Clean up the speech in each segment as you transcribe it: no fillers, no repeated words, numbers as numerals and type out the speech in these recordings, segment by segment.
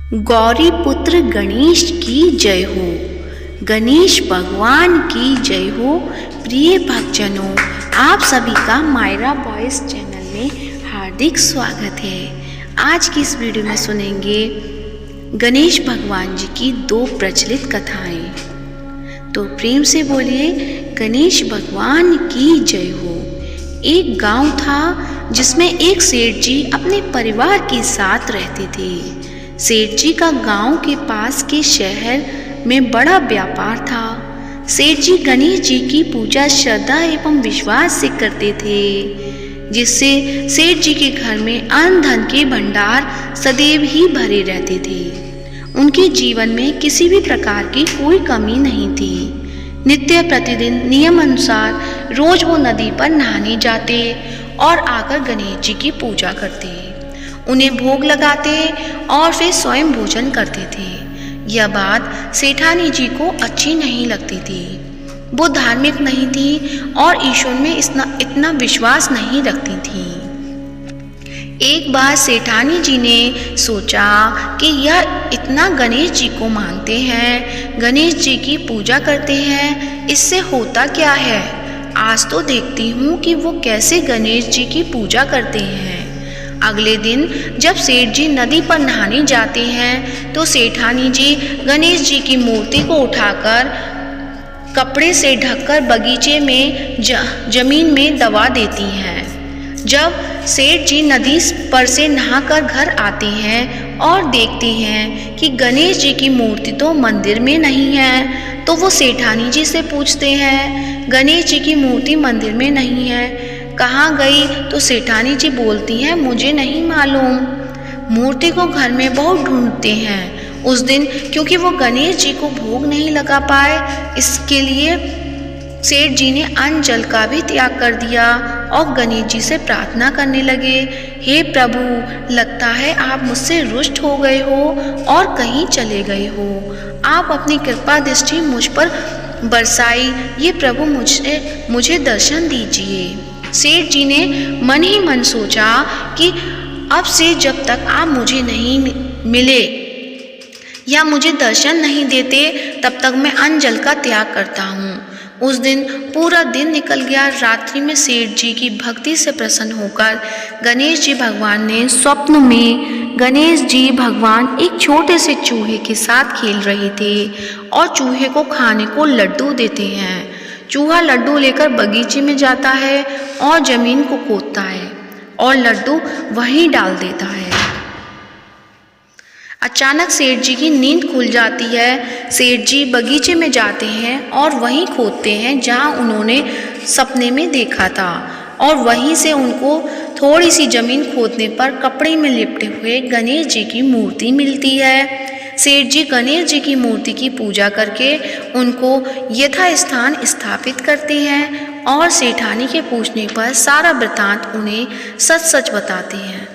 गौरी पुत्र गणेश की जय हो। गणेश भगवान की जय हो। प्रिय भक्तजनों, आप सभी का मायरा वॉइस चैनल में हार्दिक स्वागत है। आज की इस वीडियो में सुनेंगे गणेश भगवान जी की दो प्रचलित कथाएं। तो प्रेम से बोलिए गणेश भगवान की जय हो। एक गांव था जिसमें एक सेठ जी अपने परिवार के साथ रहते थे। सेठ जी का गांव के पास के शहर में बड़ा व्यापार था। सेठ जी गणेश जी की पूजा श्रद्धा एवं विश्वास से करते थे, जिससे सेठ जी के घर में अन्न धन के भंडार सदैव ही भरे रहते थे। उनके जीवन में किसी भी प्रकार की कोई कमी नहीं थी। नित्य प्रतिदिन नियम अनुसार रोज वो नदी पर नहाने जाते और आकर गणेश जी की पूजा करते, उन्हें भोग लगाते और फिर स्वयं भोजन करते थे। यह बात सेठानी जी को अच्छी नहीं लगती थी। वो धार्मिक नहीं थी और ईश्वर में इतना विश्वास नहीं रखती थी। एक बार सेठानी जी ने सोचा कि यह इतना गणेश जी को मानते हैं, गणेश जी की पूजा करते हैं, इससे होता क्या है। आज तो देखती हूँ कि वो कैसे गणेश जी की पूजा करते हैं। अगले दिन जब सेठ जी नदी पर नहाने जाते हैं तो सेठानी जी गणेश जी की मूर्ति को उठाकर कपड़े से ढककर बगीचे में जमीन में दबा देती हैं। जब सेठ जी नदी पर से नहाकर घर आते हैं और देखते हैं कि गणेश जी की मूर्ति तो मंदिर में नहीं है, तो वो सेठानी जी से पूछते हैं, गणेश जी की मूर्ति मंदिर में नहीं है, कहाँ गई। तो सेठानी जी बोलती हैं, मुझे नहीं मालूम। मूर्ति को घर में बहुत ढूंढते हैं। उस दिन क्योंकि वो गणेश जी को भोग नहीं लगा पाए, इसके लिए सेठ जी ने अन्न जल का भी त्याग कर दिया और गणेश जी से प्रार्थना करने लगे, हे प्रभु, लगता है आप मुझसे रुष्ट हो गए हो और कहीं चले गए हो। आप अपनी कृपा दृष्टि मुझ पर बरसाई, ये प्रभु मुझे दर्शन दीजिए। सेठ जी ने मन ही मन सोचा कि अब से जब तक आप मुझे नहीं मिले या मुझे दर्शन नहीं देते, तब तक मैं अन्न जल का त्याग करता हूँ। उस दिन पूरा दिन निकल गया। रात्रि में सेठ जी की भक्ति से प्रसन्न होकर गणेश जी भगवान ने स्वप्न में गणेश जी भगवान एक छोटे से चूहे के साथ खेल रहे थे और चूहे को खाने को लड्डू देते हैं। चूहा लड्डू लेकर बगीचे में जाता है और जमीन को खोदता है और लड्डू वहीं डाल देता है। अचानक सेठ जी की नींद खुल जाती है। सेठ जी बगीचे में जाते हैं और वहीं खोदते हैं जहां उन्होंने सपने में देखा था, और वहीं से उनको थोड़ी सी जमीन खोदने पर कपड़े में लिपटे हुए गणेश जी की मूर्ति मिलती है। सेठ जी गणेश जी की मूर्ति की पूजा करके उनको यथास्थान स्थापित करते हैं और सेठानी के पूछने पर सारा वृतांत उन्हें सच सच बताते हैं।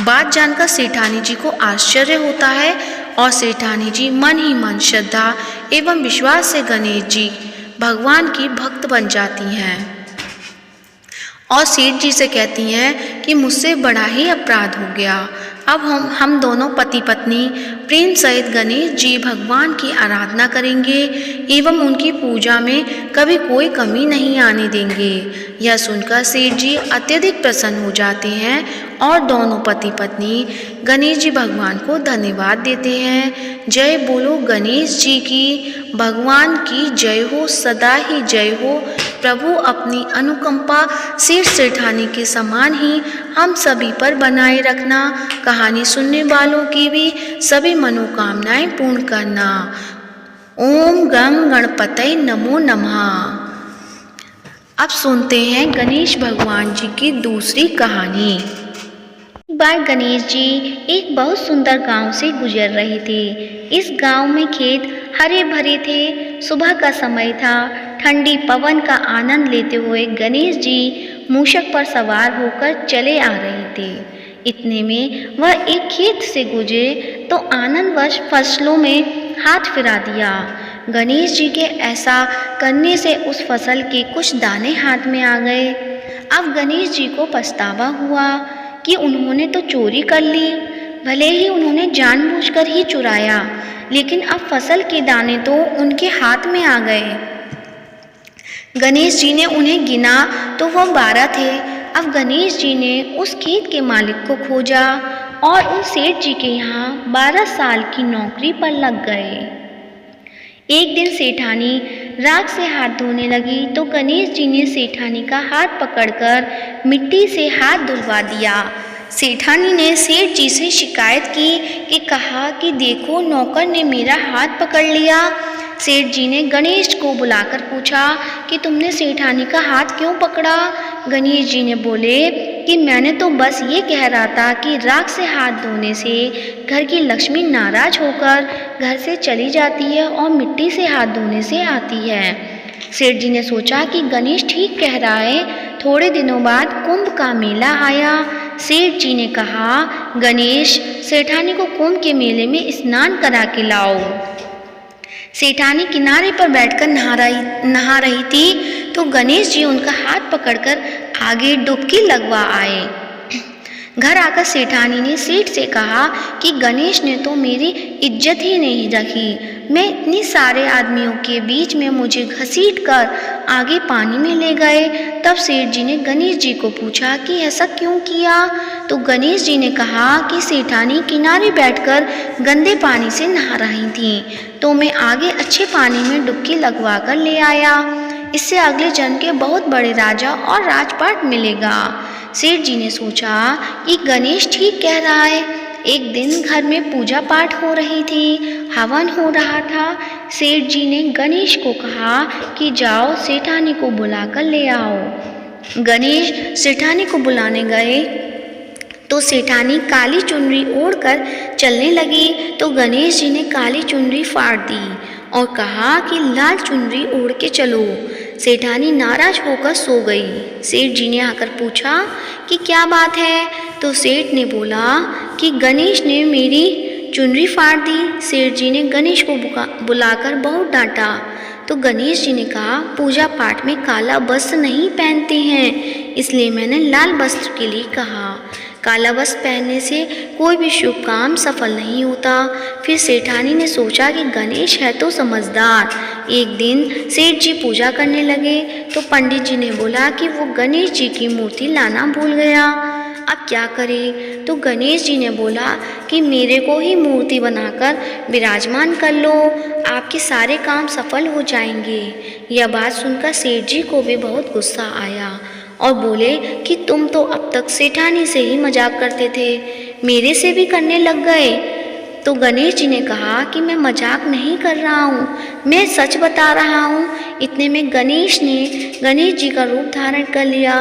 बात जानकर सेठानी जी को आश्चर्य होता है और सेठानी जी मन ही मन श्रद्धा एवं विश्वास से गणेश जी भगवान की भक्त बन जाती हैं और सेठ जी से कहती हैं कि मुझसे बड़ा ही अपराध हो गया। अब हम दोनों पति पत्नी प्रेम सहित गणेश जी भगवान की आराधना करेंगे एवं उनकी पूजा में कभी कोई कमी नहीं आने देंगे। यह सुनकर सेठ जी अत्यधिक प्रसन्न हो जाते हैं और दोनों पति पत्नी गणेश जी भगवान को धन्यवाद देते हैं। जय बोलो गणेश जी की, भगवान की जय हो, सदा ही जय हो। प्रभु अपनी अनुकंपा सेठ सेठानी के समान ही हम सभी पर बनाए रखना। कहानी सुनने वालों की भी सभी मनोकामनाएं पूर्ण करना। ओम गं गणपतये नमो नमः। अब सुनते हैं गणेश भगवान जी की दूसरी कहानी। एक बार गणेश जी एक बहुत सुंदर गांव से गुजर रहे थे। इस गांव में खेत हरे भरे थे। सुबह का समय था। ठंडी पवन का आनंद लेते हुए गणेश जी मूषक पर सवार होकर चले आ रहे थे। इतने में वह एक खेत से गुजरे तो आनंदवश फसलों में हाथ फिरा दिया। गणेश जी के ऐसा करने से उस फसल के कुछ दाने हाथ में आ गए। अब गणेश जी को पछतावा हुआ कि उन्होंने तो चोरी कर ली। भले ही उन्होंने जानबूझकर ही चुराया, लेकिन अब फसल के दाने तो उनके हाथ में आ गए। गणेश जी ने उन्हें गिना तो वह 12 थे। अब गणेश जी ने उस खेत के मालिक को खोजा और उन सेठ जी के यहाँ 12 साल की नौकरी पर लग गए। एक दिन सेठानी राख से हाथ धोने लगी तो गणेश जी ने सेठानी का हाथ पकड़कर मिट्टी से हाथ धुलवा दिया। सेठानी ने सेठ जी से शिकायत की कि कहा कि देखो, नौकर ने मेरा हाथ पकड़ लिया। सेठ जी ने गणेश को बुलाकर पूछा कि तुमने सेठानी का हाथ क्यों पकड़ा? गणेश जी ने बोले कि मैंने तो बस ये कह रहा था कि राख से हाथ धोने से घर की लक्ष्मी नाराज होकर घर से चली जाती है और मिट्टी से हाथ धोने से आती है। सेठ जी ने सोचा कि गणेश ठीक कह रहा है। थोड़े दिनों बाद कुंभ का मेला आया। सेठ जी ने कहा, गणेश, सेठानी को कुंभ के मेले में स्नान करा के लाओ। सेठानी किनारे पर बैठकर नहा रही थी तो गणेश जी उनका हाथ पकड़कर आगे डुबकी लगवा आए। घर आकर सेठानी ने सेठ से कहा कि गणेश ने तो मेरी इज्जत ही नहीं रखी। मैं इतने सारे आदमियों के बीच में मुझे घसीट कर आगे पानी में ले गए। तब सेठ जी ने गणेश जी को पूछा कि ऐसा क्यों किया? तो गणेश जी ने कहा कि सेठानी किनारे बैठकर गंदे पानी से नहा रही थी तो मैं आगे अच्छे पानी में डुबकी लगवा कर ले आया। इससे अगले जन्म के बहुत बड़े राजा और राजपाट मिलेगा। सेठ जी ने सोचा कि गणेश ठीक कह रहा है। एक दिन घर में पूजा पाठ हो रही थी, हवन हो रहा था। सेठ जी ने गणेश को कहा कि जाओ, सेठानी को बुलाकर ले आओ। गणेश सेठानी को बुलाने गए तो सेठानी काली चुनरी ओढ़कर चलने लगी तो गणेश जी ने काली चुनरी फाड़ दी और कहा कि लाल चुनरी ओढ़ के चलो। सेठानी नाराज होकर सो गई। सेठ जी ने आकर पूछा कि क्या बात है? तो सेठ ने बोला कि गणेश ने मेरी चुनरी फाड़ दी। सेठ जी ने गणेश को बुलाकर बहुत डांटा तो गणेश जी ने कहा, पूजा पाठ में काला वस्त्र नहीं पहनते हैं, इसलिए मैंने लाल वस्त्र के लिए कहा। काला वस्त्र पहनने से कोई भी शुभ काम सफल नहीं होता। फिर सेठानी ने सोचा कि गणेश है तो समझदार। एक दिन सेठ जी पूजा करने लगे तो पंडित जी ने बोला कि वो गणेश जी की मूर्ति लाना भूल गया। अब क्या करे? तो गणेश जी ने बोला कि मेरे को ही मूर्ति बनाकर विराजमान कर लो, आपके सारे काम सफल हो जाएंगे। यह बात सुनकर सेठ जी को भी बहुत गुस्सा आया और बोले कि तुम तो अब तक सेठानी से ही मजाक करते थे, मेरे से भी करने लग गए। तो गणेश जी ने कहा कि मैं मजाक नहीं कर रहा हूँ, मैं सच बता रहा हूँ। इतने में गणेश ने गणेश जी का रूप धारण कर लिया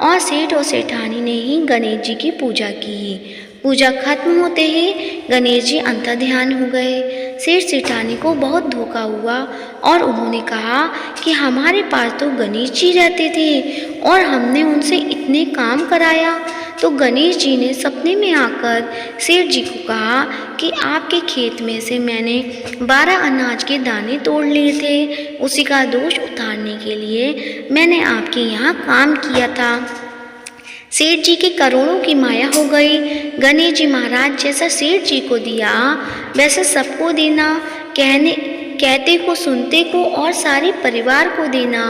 और सेठ और सेठानी ने ही गणेश जी की पूजा की। पूजा खत्म होते ही गणेश जी अंतर्ध्यान हो गए। सेठ सेठानी को बहुत धोखा हुआ और उन्होंने कहा कि हमारे पास तो गणेश जी रहते थे और हमने उनसे इतने काम कराया। तो गणेश जी ने सपने में आकर सेठ जी को कहा कि आपके खेत में से मैंने 12 अनाज के दाने तोड़ लिए थे, उसी का दोष उतारने के लिए मैंने आपके यहाँ काम किया था। सेठ जी की करोड़ों की माया हो गई। गणेश जी महाराज जैसा सेठ जी को दिया वैसे सबको देना, कहते को सुनते को और सारे परिवार को देना।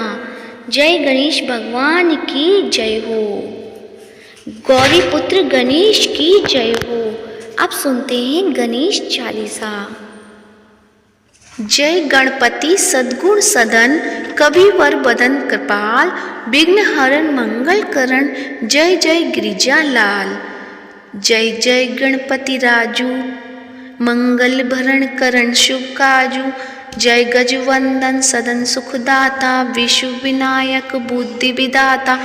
जय गणेश भगवान की जय हो, गौरी पुत्र गणेश की जय हो। अब सुनते हैं गणेश चालीसा। जय गणपति सद्गुण सदन, कविवर बदन कृपाल, विघ्न हरण मंगल करण, जय जय गिरिजा लाल। जय जय गणपति राजू, मंगल भरण करण शुभ काजू। जय गजवंदन सदन सुखदाता, विश्व विनायक बुद्धि विदाता।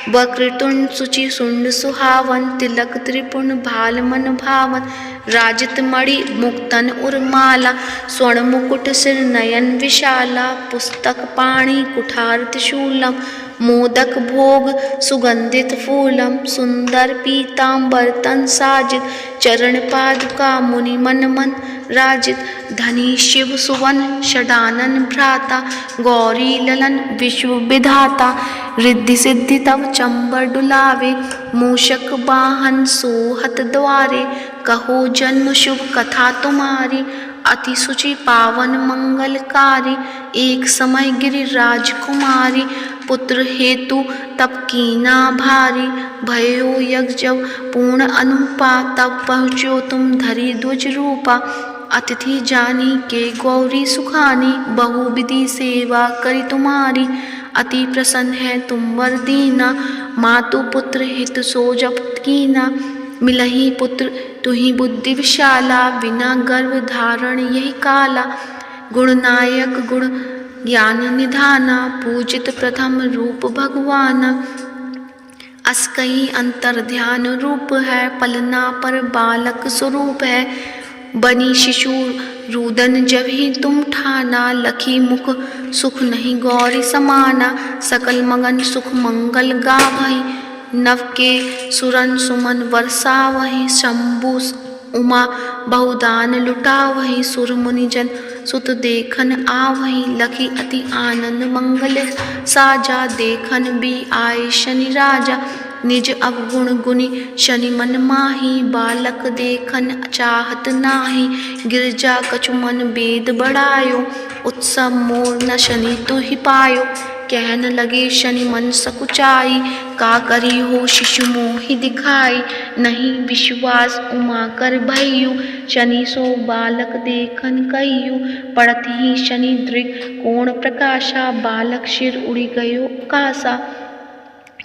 वक्रतुंड सुचि सुंड सुहावन, तिलक त्रिपुण भाल मन भावन। राजित मणि मुक्तन उर्माला, स्वर्ण मुकुट सिर नयन विशाला। पुस्तक पाणि कुठार त्रिशूलम, मोदक भोग सुगंधित फूलम सुंदर पीतांबर तन साजित चरण पादुका मुनि मन मन राजित धनी शिव सुवन षडानन भ्राता गौरी ललन विश्व विधाता रिद्धि सिद्धि तव चंबर डुलावे मूषक वाहन सोहत द्वारे कहो जन्म शुभ कथा तुम्हारी अति सुचि पावन मंगलकारी एक समय गिरिराज कुमारी पुत्र हेतु तप कीना भारी भयो यज्ञ जब पूर्ण अनुपा तब पहुँचो तुम धरी ध्वज रूपा अतिथि जानी के गौरी सुखानी बहुविधि सेवा करी तुम्हारी अति प्रसन्न है तुम वर दीना मातु पुत्र हित सो जप कीना मिलही पुत्र तुही बुद्धि विशाला बिना गर्भ धारण यही काला गुणनायक गुण ज्ञान निधाना पूजित प्रथम रूप भगवान अस्कई अंतर ध्यान रूप है पलना पर बालक स्वरूप है बनी शिशु रुदन जब ही तुम ठाना लखी मुख सुख नहीं गौरी समाना सकल मगन सुख मंगल गावही नव के सुरन सुमन वर्षा वही शंभु उमा बहुदान लुटा वही सुर मुनिजन सुत देखन आवही लखी अति आनंद मंगल साजा देखन भी आए शनि राजा निज अवगुण गुनी शनि मन माही बालक देखन चाहत नाही गिरजा कछु मन वेद बढ़ायो उत्सव मोर न शनि तो ही पायो कहन लगे शनि मन सकुचाई का करी हो शिशु मोहि दिखाई नहीं विश्वास उमा कर भयु शनि सो बालक देखन कहियु पड़त ही शनि दृग कोण प्रकाशा बालक शिर उड़ी गयो कासा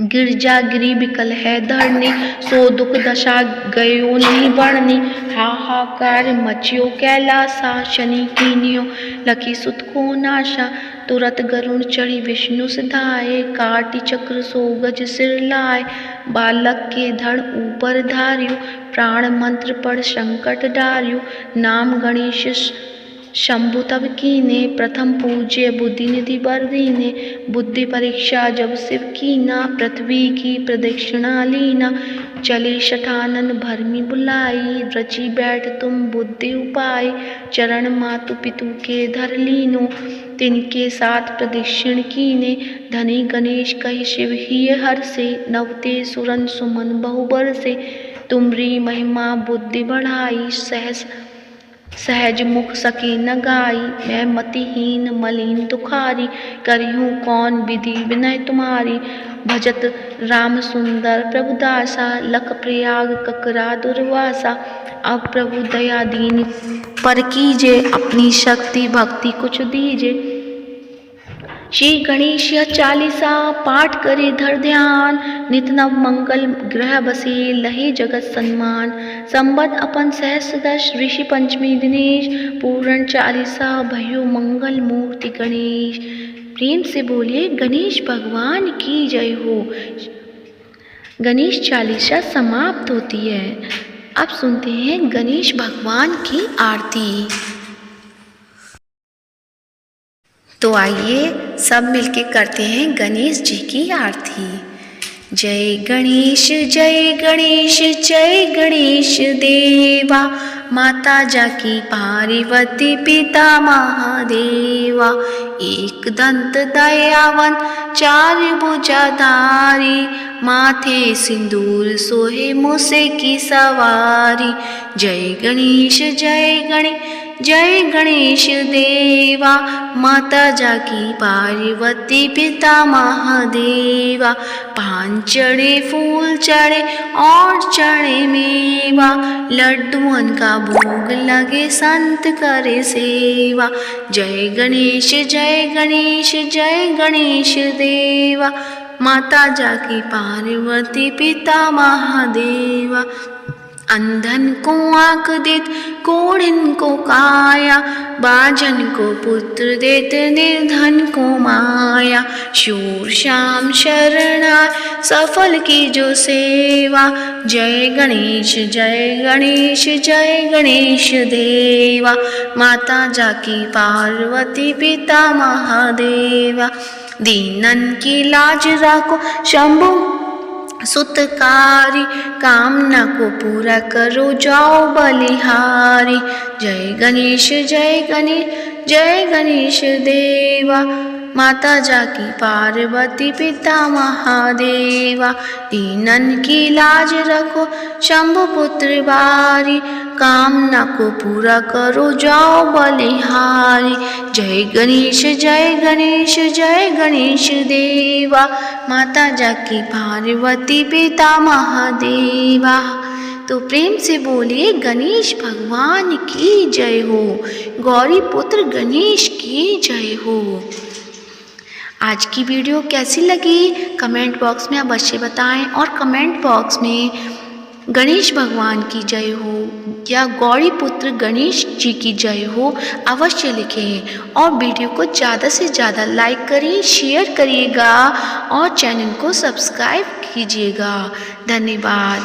गिरजा गिरी विकल है धरनी सो दुख दशा गयो नहीं बढ़नी हाहाकार मचियो कैलासा शनि कीनियो लखी सुत को नाशा तुरत गरुण चढ़ी विष्णु सिधाए काटी चक्र सो गज सिर लाए बालक के धड़ ऊपर धार्यो प्राण मंत्र पढ़ संकट डार्यो नाम गणेश शंभु तब कीने प्रथम पूज्य बुद्धि निधि बर दीने बुद्धि परीक्षा जब शिव कीना पृथ्वी की प्रदक्षिणा लीना चले शठानन भरमी बुलाई रची बैठ तुम बुद्धि उपाय चरण मातु पितु के धर लीनो तिनके साथ प्रदक्षिण कीने धनी गणेश कहि शिव ही हर से नवते सुरन सुमन बहुबर से तुमरी महिमा बुद्धि बढ़ाई सहज मुख सके न गाई मैं मतिहीन मलिन तुखारी करिहूँ कौन विधि विनय तुम्हारी भजत राम सुंदर प्रभु दासा लख प्रयाग ककरा दुर्वासा अब प्रभु दया दीन पर कीजे अपनी शक्ति भक्ति कुछ दीजे श्री गणेश चालीसा पाठ करे धर ध्यान नित नव मंगल ग्रह बसे लहे जगत सम्मान संबत अपन सहस्रदश ऋषि पंचमी दिनेश पूर्ण चालीसा भयो मंगल मूर्ति गणेश प्रेम से बोलिए गणेश भगवान की जय हो। गणेश चालीसा समाप्त होती है। अब सुनते हैं गणेश भगवान की आरती। तो आइए सब मिलके करते हैं गणेश जी की आरती। जय गणेश जय गणेश जय गणेश देवा माता जाकी पार्वती पिता महादेवा एक दंत दयावन चार भुजाधारी माथे सिंदूर सोहे मूसे की सवारी। जय गणेश जय गणेश देवा माता जाकी पार्वती पिता महादेवा पान चढ़े फूल चढ़े और चढ़े मेवा लड्डुअन का भोग लगे संत करे सेवा। जय गणेश जय गणेश देवा माता जाकी पार्वती पिता महादेवा। अंधन को आँख देत कोढ़िन को काया बाजन को पुत्र देत निर्धन को माया। शूर श्याम शरणा सफल की जो सेवा। जय गणेश जय गणेश देवा माता जाकी पार्वती पिता महादेवा। दीनन की लाज रखो शंभु सुतकारी, कामना को पूरा करो जाओ बलिहारी। जय गणेश जय गणेश जय गणेश देवा, माता जाकी पार्वती पिता महादेवा। दीनन की लाज रखो शंभु पुत्र बारी, कामना को पूरा करो जाओ बलिहारी। जय गणेश जय गणेश जय गणेश देवा, माता जाकी पार्वती पिता महादेवा। तो प्रेम से बोलिए गणेश भगवान की जय हो, गौरी पुत्र गणेश की जय हो। आज की वीडियो कैसी लगी कमेंट बॉक्स में अवश्य बताएं, और कमेंट बॉक्स में गणेश भगवान की जय हो या गौरी पुत्र गणेश जी की जय हो अवश्य लिखें। और वीडियो को ज़्यादा से ज़्यादा लाइक करिए, शेयर करिएगा और चैनल को सब्सक्राइब कीजिएगा। धन्यवाद।